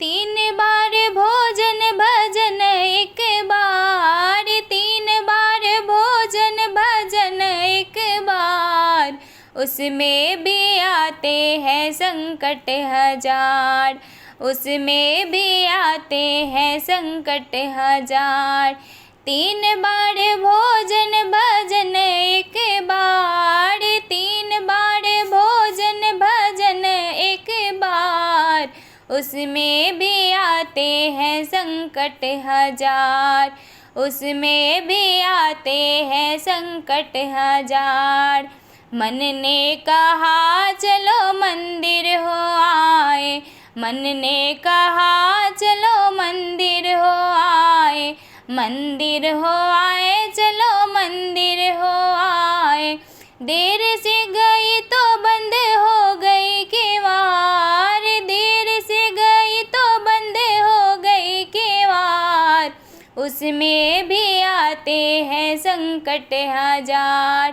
तीन बार भोजन भजन एक बार, तीन बार भोजन भजन एक बार, उसमें भी आते हैं संकट हजार, उसमें भी आते हैं संकट हजार। तीन बार भोजन भजन एक बार, तीन बार भोजन भजन एक बार, उसमें भी आते हैं संकट हजार, उसमें भी आते हैं संकट हजार। मन ने कहा चलो मंदिर हो आए, मन ने कहा चलो मंदिर हो आए, मंदिर हो आए चलो मंदिर हो आए। देर से गई तो बंद हो गई किवार, देर से गई तो बंद हो गई किवार, उसमें भी आते हैं संकट हजार।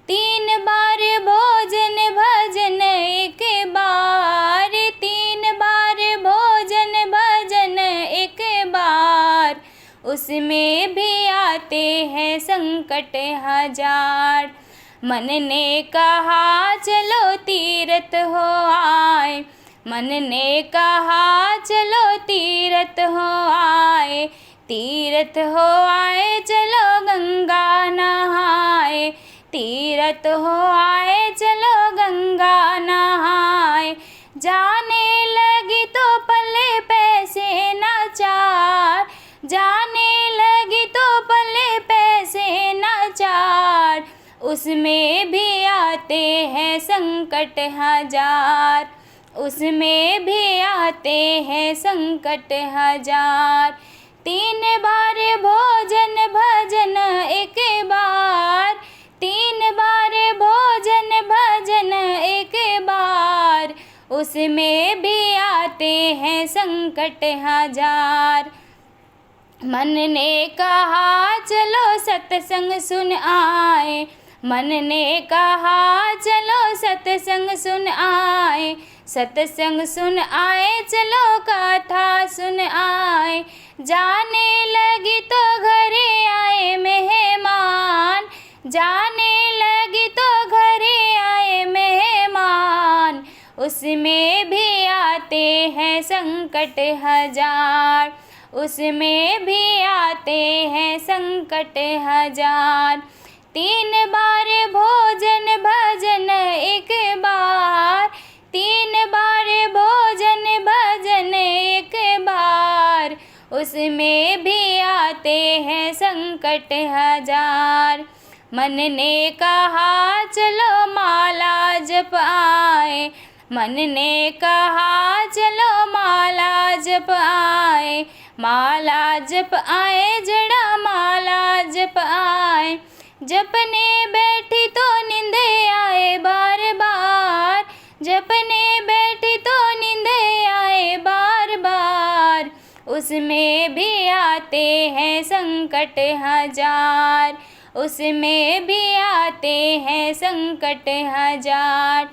तीन बार भोजन भजन एक बार, तीन बार भोजन भजन एक बार, उसमें भी आते हैं संकट हजार। मन ने कहा चलो तीर्थ हो आए, मन ने कहा चलो तीर्थ हो आए, तीर्थ हो आए चलो गंगा नहाए, तीर्थ हो आए चलो गंगा नहाए। जाने लगी तो पल्ले पैसे न चार, जाने लगी तो पल्ले पैसे न चार, उसमें भी आते हैं संकट हजार, उसमें भी आते हैं संकट हजार। तीन बार भोजन भजन एक बार, तीन बार भोजन भजन एक बार, उसमें भी आते हैं संकट हजार। मन ने कहा चलो सत्संग सुन आए, मन ने कहा चलो सत्संग सुन आए, सत्संग सुन आए चलो कथा सुन आए। जाने लगी तो घरे आए मेहमान, जाने लगी तो घरे आए मेहमान, उसमें भी आते हैं संकट हजार, उसमें भी आते हैं संकट हजार। तीन बार भोजन भजन एक बार, तीन बार भोजन भजन एक बार, उसमें भी आते हैं संकट हजार। मन ने कहा चलो माला जप आए, मन ने कहा चलो माला जप आए, माला जप आए जड़ा माला जप आए। जपने बैठी तो नींद आए बार बार, जपने बैठी तो नींद आए बार बार, उसमें भी आते हैं संकट हजार, उसमें भी आते हैं संकट हजार।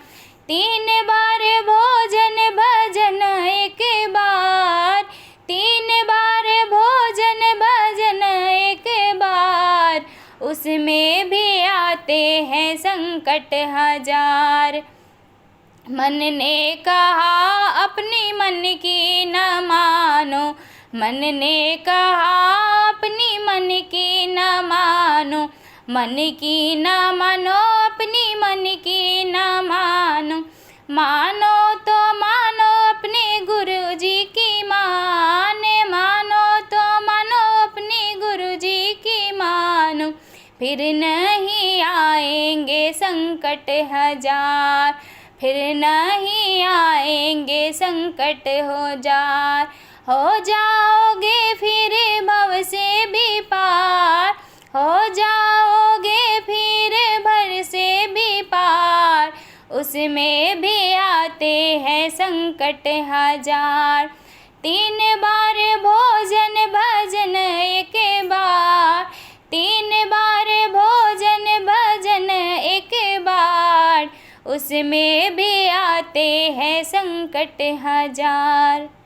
तीन बार भोजन भजन एक बार, तीन बार भोजन भजन एक बार, उसमें भी आते हैं संकट हजार। मन ने कहा अपनी मन की न मानो, मन ने कहा अपनी मन की न मानो, मन की न मानो अपनी मन की न मानो। मानो तो मानो अपने गुरु जी की माने, मानो तो मानो अपने गुरु जी की मानो, फिर नहीं आएंगे संकट हजार, फिर नहीं आएंगे संकट हजार। हो जाओगे फिर भव से भी पार, हो जाओगे फिर भर से भी पार, उसमें भी आते हैं संकट हजार। तीन बार भोजन भजन एक बार, तीन बार भोजन भजन एक बार, उसमें भी आते हैं संकट हजार।